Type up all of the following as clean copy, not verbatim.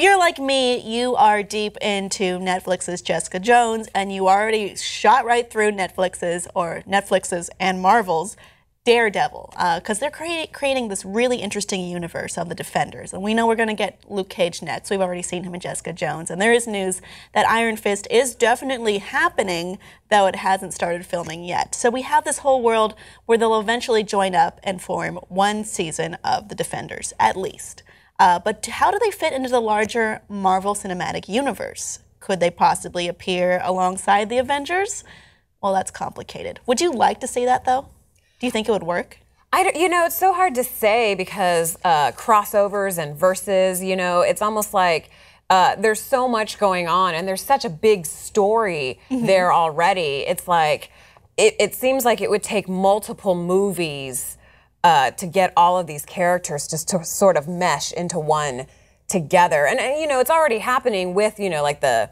you're like me, you are deep into Netflix's Jessica Jones, and you already shot right through Netflix's and Marvel's Daredevil, because they're creating this really interesting universe of the Defenders. And we know we're going to get Luke Cage next. We've already seen him in Jessica Jones. And there is news that Iron Fist is definitely happening, though it hasn't started filming yet. So we have this whole world where they'll eventually join up and form one season of the Defenders, at least. But how do they fit into the larger Marvel Cinematic Universe? Could they possibly appear alongside the Avengers? Well, that's complicated. Would you like to see that, though? Do you think it would work? You know, it's so hard to say because crossovers and verses, you know, it's almost like there's so much going on and there's such a big story there already. It's like, it seems like it would take multiple movies to get all of these characters just to sort of mesh into one together. And you know, it's already happening with, you know, like the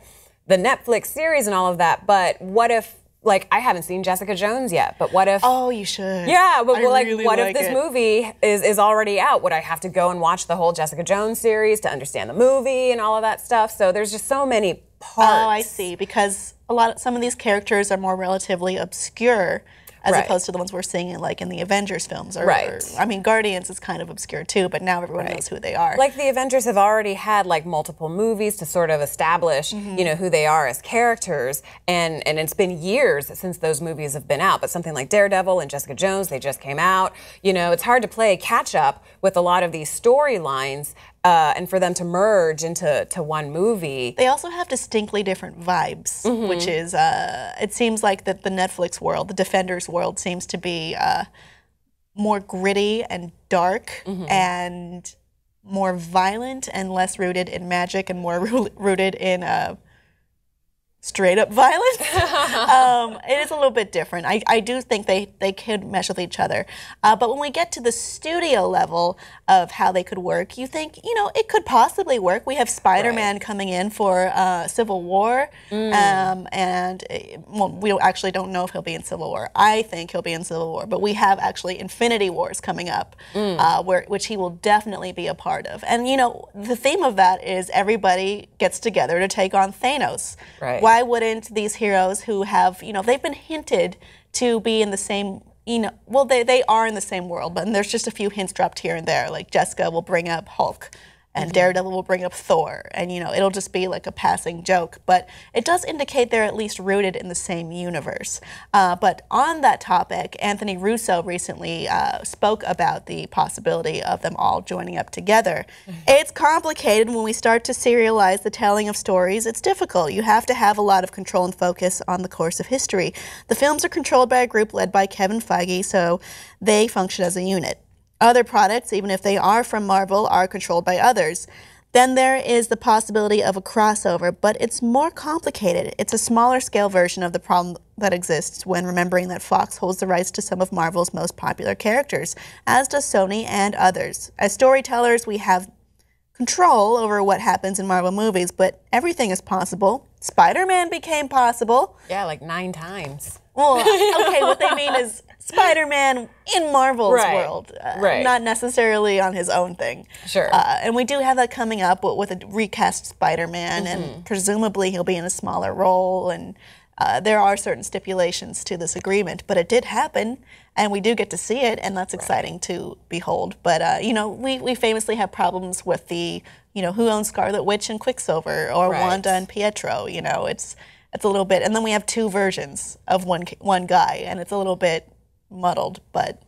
Netflix series and all of that, but what if, like, I haven't seen Jessica Jones yet, but what if... Oh, you should. Yeah, but like, really what if this movie is already out? Would I have to go and watch the whole Jessica Jones series to understand the movie and all of that stuff? So there's just so many parts. Oh, I see, because some of these characters are more relatively obscure as opposed to the ones we're seeing like in the Avengers films. Or, I mean, Guardians is kind of obscure too, but now everyone knows who they are. Like the Avengers have already had like multiple movies to sort of establish, you know, who they are as characters, and it's been years since those movies have been out. But something like Daredevil and Jessica Jones, they just came out. You know, it's hard to play catch up with a lot of these storylines. And for them to merge into one movie. They also have distinctly different vibes, which is, it seems like that the Netflix world, the Defenders world, seems to be more gritty and dark and more violent and less rooted in magic and more rooted in straight up violence. It is a little bit different. I do think they could mesh with each other. But when we get to the studio level of how they could work, you think, you know, it could possibly work. We have Spider-Man coming in for Civil War. And, well, we actually don't know if he'll be in Civil War. I think he'll be in Civil War. But we have actually Infinity Wars coming up, which he will definitely be a part of. And, you know, the theme of that is everybody gets together to take on Thanos. Why wouldn't these heroes who have, you know, they've been hinted to be in the same, you know, well, they are in the same world, but there's just a few hints dropped here and there. Like Jessica will bring up Hulk, and Daredevil will bring up Thor, and, you know, it'll just be like a passing joke. But it does indicate they're at least rooted in the same universe. But on that topic, Anthony Russo recently spoke about the possibility of them all joining up together. It's complicated when we start to serialize the telling of stories. It's difficult. You have to have a lot of control and focus on the course of history. The films are controlled by a group led by Kevin Feige, so they function as a unit. Other products, even if they are from Marvel, are controlled by others. Then there is the possibility of a crossover, but it's more complicated. It's a smaller scale version of the problem that exists when remembering that Fox holds the rights to some of Marvel's most popular characters, as does Sony and others. As storytellers, we have control over what happens in Marvel movies, but everything is possible. Spider-Man became possible. Yeah, like 9 times. Well, okay, what they mean is Spider-Man in Marvel's world, not necessarily on his own thing. And we do have that coming up with a recast Spider-Man, and presumably he'll be in a smaller role, and there are certain stipulations to this agreement, but it did happen, and we do get to see it, and that's exciting to behold. But, you know, we famously have problems with the, you know, who owns Scarlet Witch and Quicksilver, or Wanda and Pietro, you know, it's a little bit, and then we have 2 versions of one guy, and it's a little bit muddled, but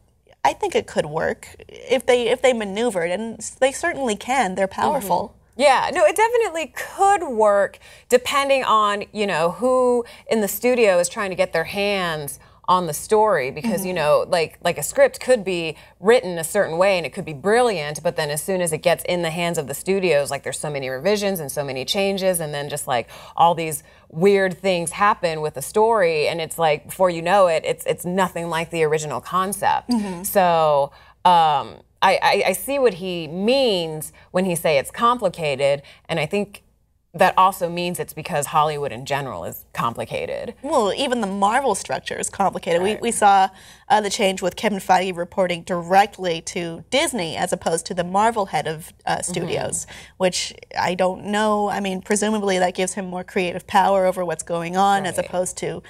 I think it could work if they maneuvered, and they certainly can. They're powerful. Yeah, no, it definitely could work depending on, you know, who in the studio is trying to get their hands on the story, because you know, like a script could be written a certain way and it could be brilliant, but then as soon as it gets in the hands of the studios, like there's so many revisions and so many changes, and then just like all these weird things happen with the story, and it's like before you know it, it's nothing like the original concept. So I see what he means when he say it's complicated, and I think that also means it's because Hollywood in general is complicated. Well, even the Marvel structure is complicated. Right. We saw the change with Kevin Feige reporting directly to Disney as opposed to the Marvel head of studios, which I don't know. I mean, presumably that gives him more creative power over what's going on as opposed to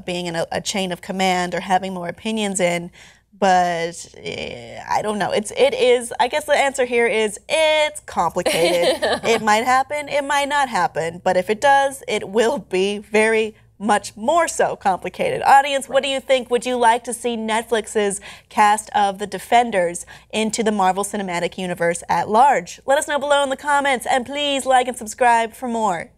being in a chain of command or having more opinions in. But I don't know. It is. I guess the answer here is it's complicated. It might happen. It might not happen. But if it does, it will be very much more so complicated. Audience, what do you think? Would you like to see Netflix's cast of The Defenders into the Marvel Cinematic Universe at large? Let us know below in the comments, and please like and subscribe for more.